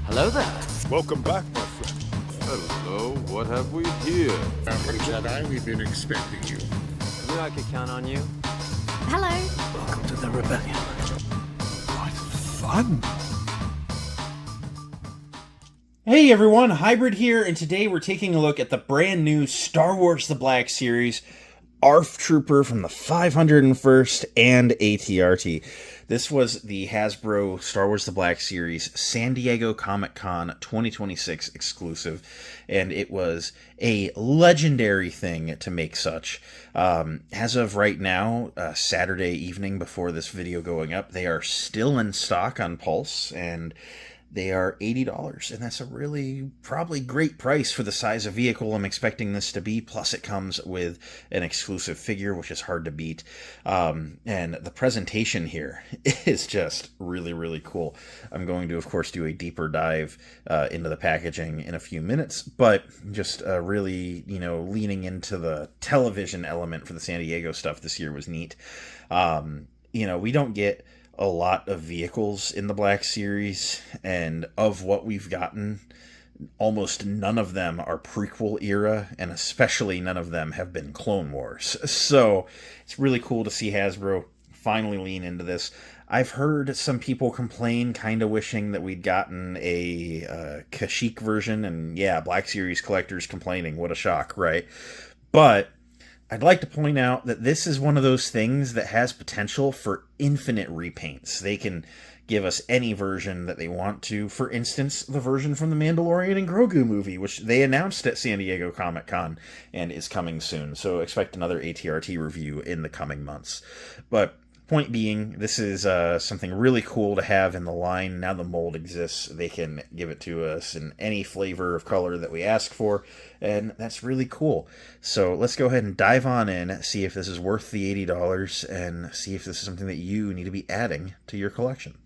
Hello there. Welcome back, my friend. Hello, what have we here? Jedi, we've been expecting you. Knew I could count on you. Hello. Welcome to the rebellion. What fun! Hey everyone, Hybrid here, and today we're taking a look at the brand new Star Wars The Black Series, ARF Trooper from the 501st and ATRT. This was the Hasbro Star Wars The Black Series San Diego Comic-Con 2026 exclusive, and it was a legendary thing to make such. As of right now, Saturday evening before this video going up, they are still in stock on Pulse, and they are $80, and that's a really probably great price for the size of vehicle I'm expecting this to be. Plus, it comes with an exclusive figure, which is hard to beat. And the presentation here is just really, really cool. I'm going to, of course, do a deeper dive into the packaging in a few minutes, but just really, leaning into the television element for the San Diego stuff this year was neat. We don't get a lot of vehicles in the Black Series, and of what we've gotten, almost none of them are prequel era, and especially none of them have been Clone Wars. So it's really cool to see Hasbro finally lean into this. I've heard some people complain, kind of wishing that we'd gotten a Kashyyyk version, and yeah, Black Series collectors complaining. What a shock, right? But I'd like to point out that this is one of those things that has potential for infinite repaints. They can give us any version that they want to. For instance, the version from the Mandalorian and Grogu movie, which they announced at San Diego Comic-Con and is coming soon. So expect another ATRT review in the coming months. But point being, this is something really cool to have in the line. Now the mold exists, they can give it to us in any flavor of color that we ask for, and that's really cool. So let's go ahead and dive on in, see if this is worth the $80, and see if this is something that you need to be adding to your collection.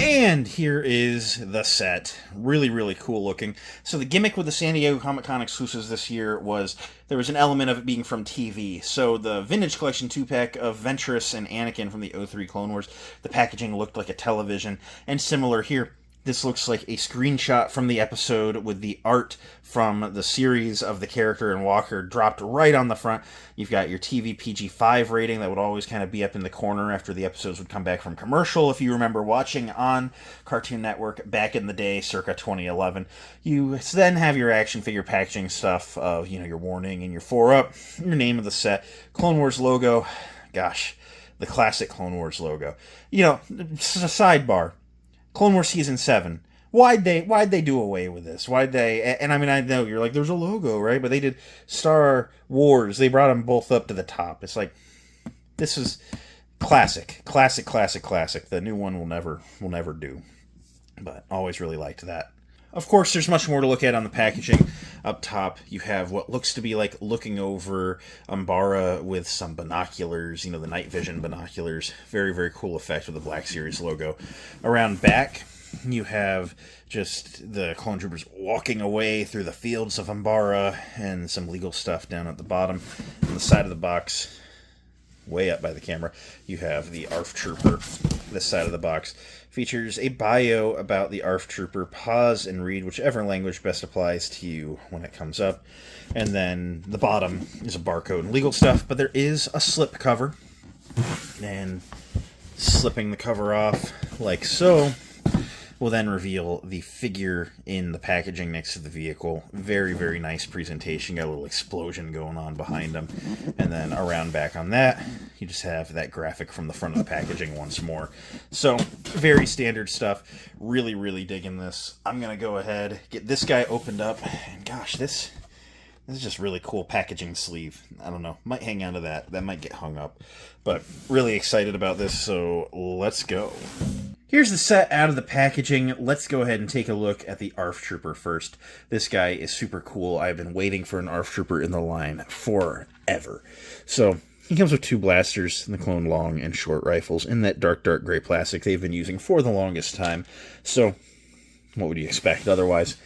And here is the set. Really, really cool looking. So the gimmick with the San Diego Comic-Con exclusives this year was there was an element of it being from TV. So the Vintage Collection 2-pack of Ventress and Anakin from the 03 Clone Wars, the packaging looked like a television. And similar here, this looks like a screenshot from the episode with the art from the series of the character and Walker dropped right on the front. You've got your TV PG-5 rating that would always kind of be up in the corner after the episodes would come back from commercial. If you remember watching on Cartoon Network back in the day, circa 2011, you then have your action figure packaging stuff of, your warning and your 4-up, your name of the set, Clone Wars logo. Gosh, the classic Clone Wars logo. It's a sidebar. Clone Wars Season 7. Why'd they do away with this? Why'd they... And I mean, I know you're like, there's a logo, right? But they did Star Wars. They brought them both up to the top. It's like, this is classic. Classic. The new one will never do. But always really liked that. Of course, there's much more to look at on the packaging. Up top, you have what looks to be like looking over Umbara with some binoculars, the night vision binoculars. Very, very cool effect with the Black Series logo. Around back, you have just the clone troopers walking away through the fields of Umbara and some legal stuff down at the bottom. On the side of the box, way up by the camera, you have the ARF Trooper. This side of the box features a bio about the ARF Trooper. Pause and read whichever language best applies to you when it comes up. And then the bottom is a barcode and legal stuff, but there is a slip cover. And slipping the cover off like so will then reveal the figure in the packaging next to the vehicle. Very, very nice presentation. Got a little explosion going on behind them. And then around back on that, you just have that graphic from the front of the packaging once more. So, very standard stuff. Really, really digging this. I'm going to go ahead, get this guy opened up. And gosh, this is just really cool packaging sleeve. I don't know. Might hang on to that. That might get hung up. But really excited about this, so let's go. Here's the set out of the packaging. Let's go ahead and take a look at the ARF Trooper first. This guy is super cool. I've been waiting for an ARF Trooper in the line forever. So he comes with two blasters, the Clone Long and Short rifles, in that dark gray plastic they've been using for the longest time. So what would you expect otherwise?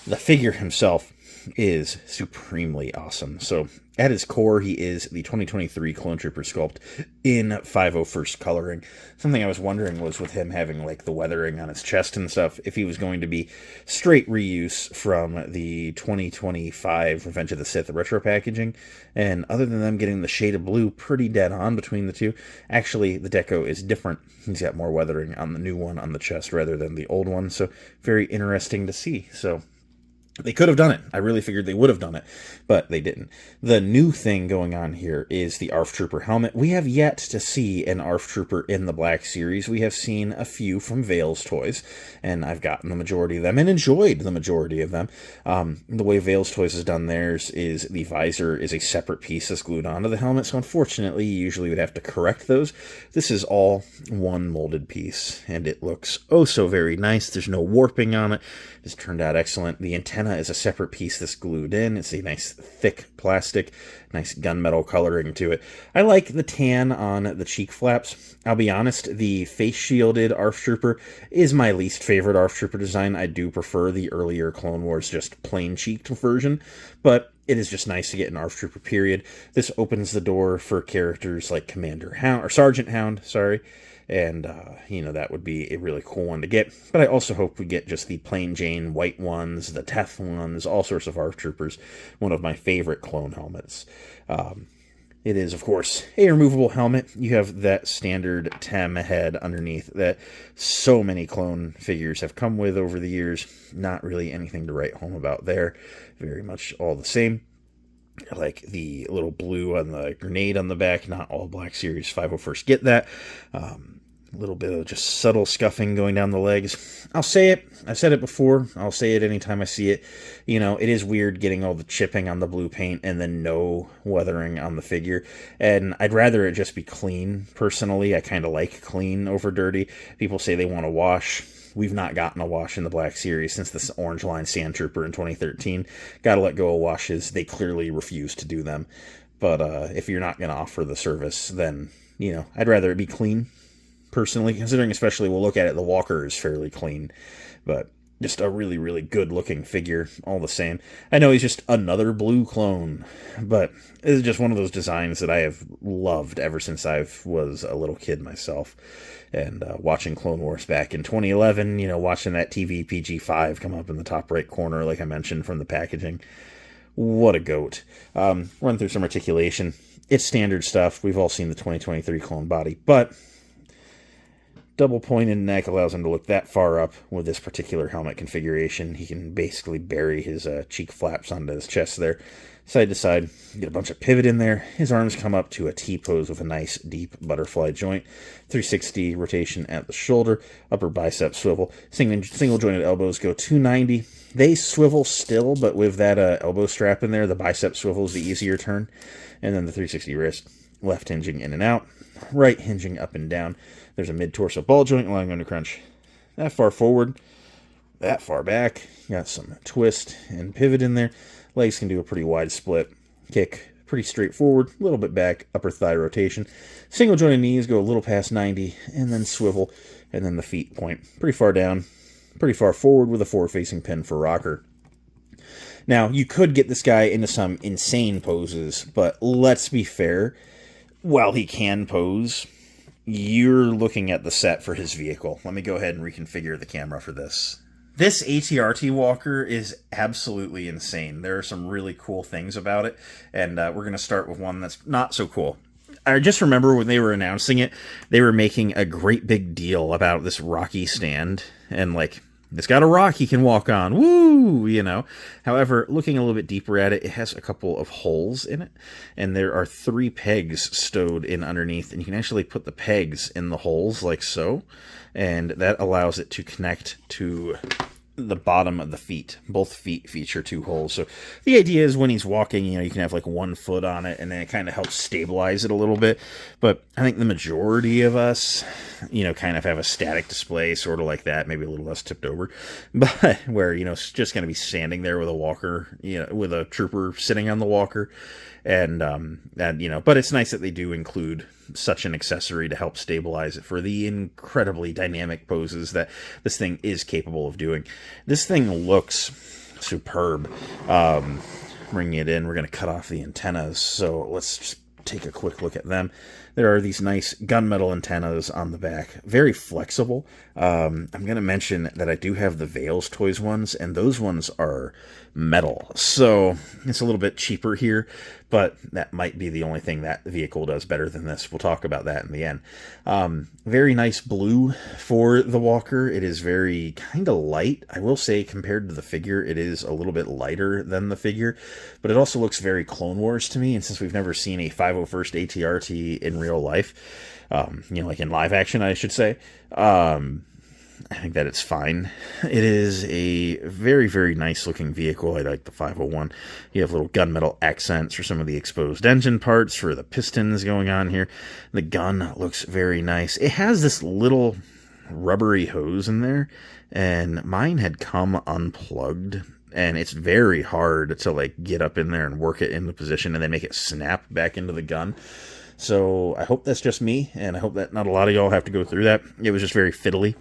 The figure himself is supremely awesome. So at his core, he is the 2023 Clone Trooper sculpt in 501st coloring. Something I was wondering was with him having like the weathering on his chest and stuff, if he was going to be straight reuse from the 2025 Revenge of the Sith retro packaging. And other than them getting the shade of blue pretty dead on between the two, actually the deco is different. He's got more weathering on the new one on the chest rather than the old one. So very interesting to see. So they could have done it. I really figured they would have done it, but they didn't. The new thing going on here is the ARF Trooper helmet. We have yet to see an ARF Trooper in the Black Series. We have seen a few from Vale's toys, and I've gotten the majority of them and enjoyed the majority of them. The way Vale's toys has done theirs is the visor is a separate piece that's glued onto the helmet, so unfortunately you usually would have to correct those. This is all one molded piece, and it looks oh so very nice. There's no warping on it. It's turned out excellent. The antenna is a separate piece that's glued in. It's a nice thick plastic, nice gunmetal coloring to it. I like the tan on the cheek flaps. I'll be honest, the face shielded ARF Trooper is my least favorite ARF Trooper design. I do prefer the earlier Clone Wars just plain cheeked version, but it is just nice to get an ARF Trooper period. This opens the door for characters like Commander Hound, or Sergeant Hound, sorry. And, that would be a really cool one to get. But I also hope we get just the plain Jane white ones, the Teth ones, all sorts of ARF Troopers. One of my favorite clone helmets. It is, of course, a removable helmet. You have that standard TEM head underneath that so many clone figures have come with over the years. Not really anything to write home about there. Very much all the same. I like the little blue on the grenade on the back. Not all Black Series 501st get that. A little bit of just subtle scuffing going down the legs. I'll say it. I've said it before. I'll say it anytime I see it. It is weird getting all the chipping on the blue paint and then no weathering on the figure. And I'd rather it just be clean, personally. I kind of like clean over dirty. People say they want to wash. We've not gotten a wash in the Black Series since this Orange Line Sand Trooper in 2013. Gotta let go of washes. They clearly refuse to do them. But if you're not going to offer the service, then, I'd rather it be clean. Personally, considering especially we'll look at it, the walker is fairly clean, but just a really, really good looking figure all the same. I know he's just another blue clone, but it's just one of those designs that I have loved ever since I was a little kid myself. And watching Clone Wars back in 2011, watching that TV PG-5 come up in the top right corner, like I mentioned, from the packaging. What a goat. Run through some articulation. It's standard stuff. We've all seen the 2023 clone body, but double pointed neck allows him to look that far up with this particular helmet configuration. He can basically bury his cheek flaps onto his chest there, side to side. Get a bunch of pivot in there. His arms come up to a T-pose with a nice deep butterfly joint. 360 rotation at the shoulder. Upper bicep swivel. Single jointed elbows go 290. They swivel still, but with that elbow strap in there, the bicep swivel is the easier turn. And then the 360 wrist. Left hinging in and out. Right hinging up and down. There's a mid-torso ball joint allowing him to crunch that far forward, that far back. Got some twist and pivot in there. Legs can do a pretty wide split. Kick, pretty straightforward. A little bit back, upper thigh rotation. Single jointed knees go a little past 90, and then swivel, and then the feet point pretty far down, pretty far forward with a forward-facing pin for rocker. Now, you could get this guy into some insane poses, but let's be fair. While he can pose, you're looking at the set for his vehicle. Let me go ahead and reconfigure the camera for this. This ATRT walker is absolutely insane. There are some really cool things about it, and we're going to start with one that's not so cool. I just remember when they were announcing it, they were making a great big deal about this Rocky stand, and it's got a rock he can walk on. Woo! However, looking a little bit deeper at it, it has a couple of holes in it. And there are 3 pegs stowed in underneath. And you can actually put the pegs in the holes like so. And that allows it to connect to the bottom of the feet. Both feet feature 2 holes. So the idea is when he's walking, you can have 1 foot on it, and then it kind of helps stabilize it a little bit. But I think the majority of us, kind of have a static display, sort of like that, maybe a little less tipped over, but where, it's just going to be standing there with a walker, with a trooper sitting on the walker. And but it's nice that they do include such an accessory to help stabilize it for the incredibly dynamic poses that this thing is capable of doing. This thing looks superb. Bringing it in, we're going to cut off the antennas, so let's just take a quick look at them. There are these nice gunmetal antennas on the back, very flexible. I'm going to mention that I do have the Vales Toys ones, and those ones are metal, so it's a little bit cheaper here, but that might be the only thing that vehicle does better than this. We'll talk about that in the end. Very nice blue for the Walker. It is very kind of light. I will say, compared to the figure, it is a little bit lighter than the figure, but it also looks very Clone Wars to me, and since we've never seen a 501st ATRT in real life, like in live action, I should say, I think that it's fine. It is a very, very nice looking vehicle. I like the 501. You have little gunmetal accents for some of the exposed engine parts, for the pistons going on here. The gun looks very nice. It has this little rubbery hose in there, and mine had come unplugged, and it's very hard to like get up in there and work it into position and then make it snap back into the gun. So I hope that's just me, and I hope that not a lot of y'all have to go through that. It was just very fiddly.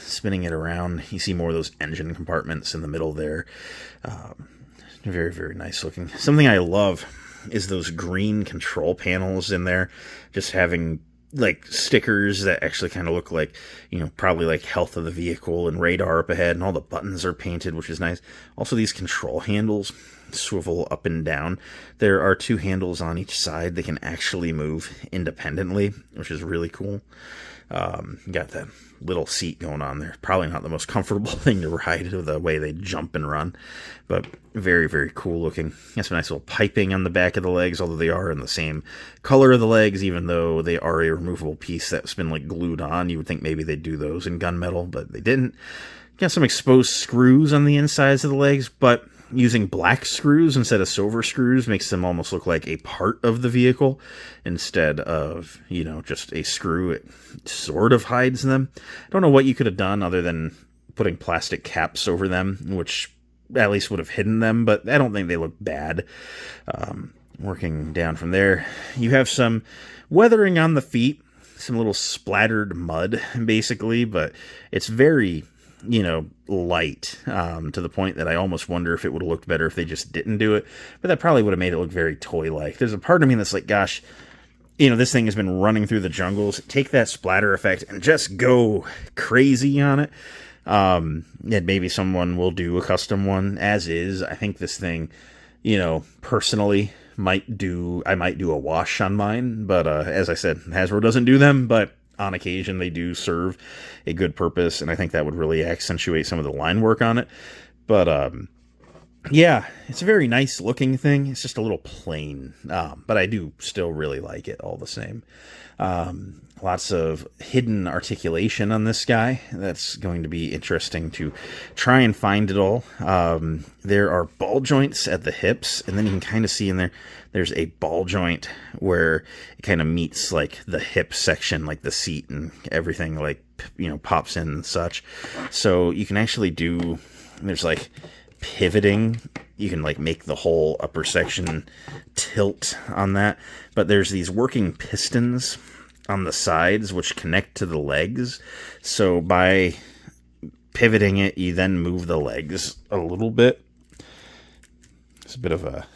Spinning it around, you see more of those engine compartments in the middle there. Very, very nice looking. Something I love is those green control panels in there, just having like stickers that actually kind of look like, probably like health of the vehicle and radar up ahead, and all the buttons are painted, which is nice. Also, these control handles swivel up and down. There are 2 handles on each side. They can actually move independently, which is really cool. Got that little seat going on there. Probably not the most comfortable thing to ride, the way they jump and run, but very, very cool looking. Got some nice little piping on the back of the legs, although they are in the same color of the legs, even though they are a removable piece that's been like glued on. You would think maybe they'd do those in gunmetal, but they didn't. Got some exposed screws on the insides of the legs, but using black screws instead of silver screws makes them almost look like a part of the vehicle instead of, just a screw. It sort of hides them. I don't know what you could have done other than putting plastic caps over them, which at least would have hidden them, but I don't think they look bad. Working down from there, you have some weathering on the feet, some little splattered mud, basically, but it's very light, to the point that I almost wonder if it would have looked better if they just didn't do it, but that probably would have made it look very toy-like. There's a part of me that's like, gosh, this thing has been running through the jungles. Take that splatter effect and just go crazy on it. And maybe someone will do a custom one as is. I think this thing, personally I might do a wash on mine, but as I said, Hasbro doesn't do them, but on occasion they do serve a good purpose, and I think that would really accentuate some of the line work on it. But yeah, it's a very nice looking thing. It's just a little plain, but I do still really like it all the same. Lots of hidden articulation on this guy. That's going to be interesting to try and find it all. There are ball joints at the hips, and then you can kind of see in there's a ball joint where it kind of meets like the hip section, like the seat and everything, like, pops in and such. So you can actually there's like pivoting. You can like make the whole upper section tilt on that, but there's these working pistons on the sides which connect to the legs. So by pivoting it, you then move the legs a little bit. It's a bit of a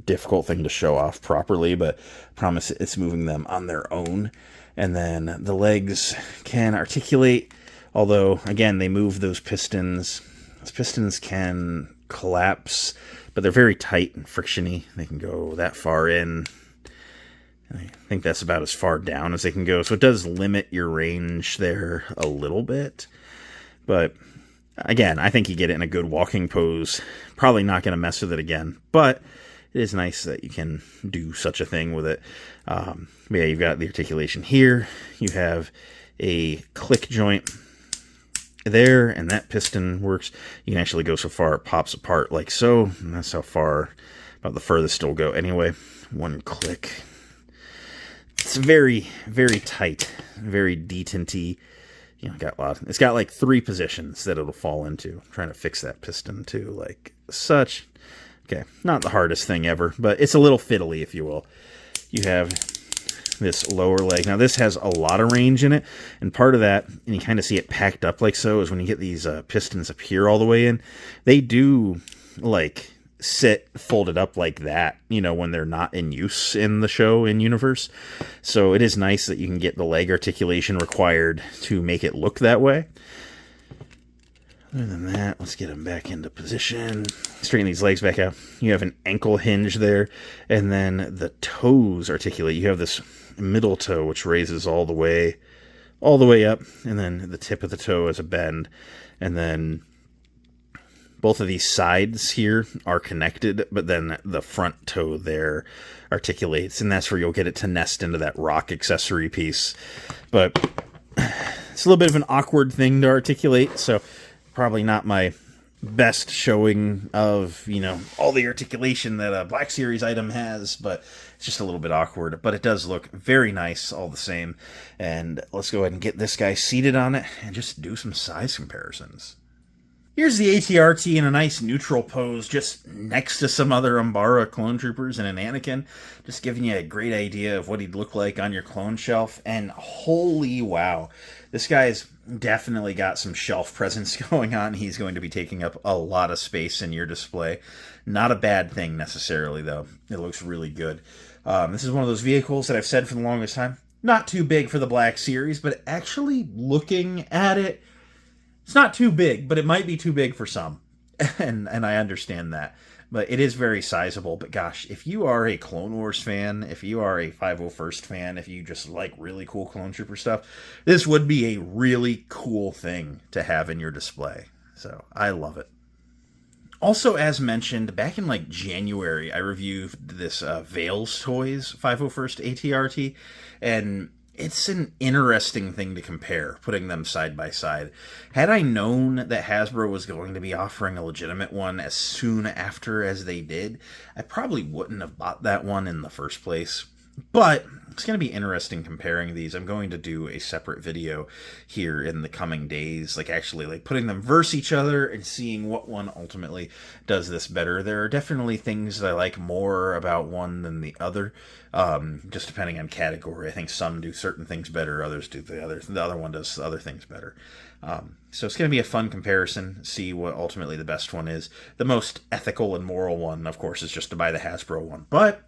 difficult thing to show off properly, but I promise it's moving them on their own. And then the legs can articulate, although again, they move those pistons. Those pistons can collapse, but they're very tight and frictiony. They can go that far in. I think that's about as far down as they can go, so it does limit your range there a little bit. But again, I think you get it in a good walking pose. Probably not going to mess with it again, but it is nice that you can do such a thing with it. But yeah, you've got the articulation here. You have a click joint there, and that piston works. You can actually go so far it pops apart like so, and that's how far, about the furthest it'll go anyway. One click. It's very, very tight, very detenty. It's got like 3 positions that it'll fall into. I'm trying to fix that piston too, like such. Okay, not the hardest thing ever, but it's a little fiddly, if you will. You have this lower leg. Now, this has a lot of range in it, and part of that, and you kind of see it packed up like so, is when you get these pistons up here all the way in, they do, like, sit folded up like that, you know, when they're not in use in the show in universe. So it is nice that you can get the leg articulation required to make it look that way. Other than that, let's get them back into position. Straighten these legs back out. You have an ankle hinge there, and then the toes articulate. You have this middle toe which raises all the way up, and then the tip of the toe is a bend, and then both of these sides here are connected, but then the front toe there articulates, and that's where you'll get it to nest into that rock accessory piece. But it's a little bit of an awkward thing to articulate, so probably not my best showing of, you know, all the articulation that a Black Series item has, but it's just a little bit awkward. But it does look very nice all the same. And let's go ahead and get this guy seated on it and just do some size comparisons. Here's the ATRT in a nice neutral pose, just next to some other Umbara clone troopers and an Anakin, just giving you a great idea of what he'd look like on your clone shelf. And holy wow, this guy's definitely got some shelf presence going on. He's going to be taking up a lot of space in your display. Not a bad thing necessarily, though. It looks really good. This is one of those vehicles that I've said for the longest time, not too big for the Black Series, but actually looking at it, it's not too big, but it might be too big for some, and I understand that. But it is very sizable. But gosh, if you are a Clone Wars fan, if you are a 501st fan, if you just like really cool Clone Trooper stuff, this would be a really cool thing to have in your display. So I love it. Also, as mentioned, back in like January, I reviewed this Vales Toys 501st ATRT, and it's an interesting thing to compare, putting them side by side. Had I known that Hasbro was going to be offering a legitimate one as soon after as they did, I probably wouldn't have bought that one in the first place. But it's going to be interesting comparing these. I'm going to do a separate video here in the coming days, like actually like putting them versus each other and seeing what one ultimately does this better. There are definitely things that I like more about one than the other, just depending on category. I think some do certain things better, others do the other. The other one does other things better. So it's going to be a fun comparison, see what ultimately the best one is. The most ethical and moral one, of course, is just to buy the Hasbro one. But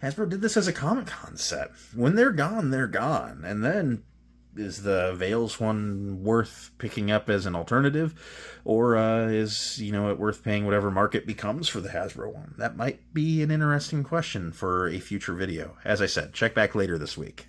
Hasbro did this as a Comic-Con set. When they're gone, they're gone. And then, is the Vales one worth picking up as an alternative? Or is, you know, it worth paying whatever market becomes for the Hasbro one? That might be an interesting question for a future video. As I said, check back later this week.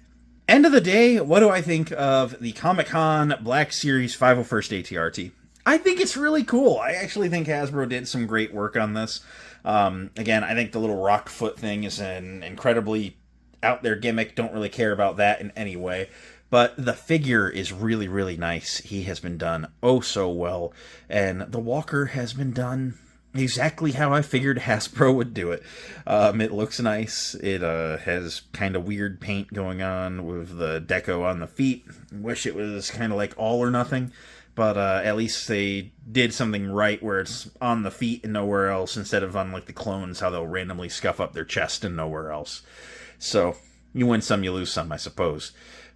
End of the day, what do I think of the Comic-Con Black Series 501st ATRT? I think it's really cool. I actually think Hasbro did some great work on this. Again, I think the little rock foot thing is an incredibly out there gimmick. Don't really care about that in any way. But the figure is really, really nice. He has been done oh so well. And the walker has been done exactly how I figured Hasbro would do it. It looks nice. It has kind of weird paint going on with the deco on the feet. Wish it was kind of like all or nothing. But at least they did something right where it's on the feet and nowhere else, instead of on like the clones, how they'll randomly scuff up their chest and nowhere else. So you win some, you lose some, I suppose.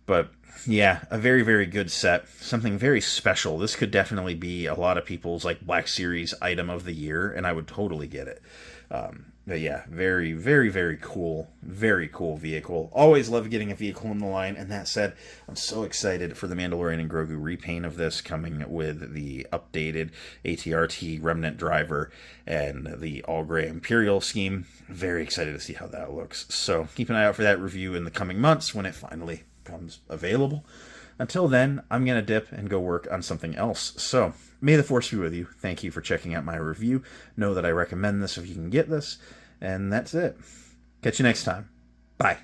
But yeah, a very, very good set. Something very special. This could definitely be a lot of people's like Black Series item of the year, and I would totally get it. But yeah, very, very, very cool vehicle. Always love getting a vehicle in the line. And that said, I'm so excited for the Mandalorian and Grogu repaint of this, coming with the updated ATRT Remnant driver and the all-gray Imperial scheme. Very excited to see how that looks. So keep an eye out for that review in the coming months when it finally becomes available. Until then, I'm going to dip and go work on something else. So may the Force be with you. Thank you for checking out my review. Know that I recommend this if you can get this. And that's it. Catch you next time. Bye.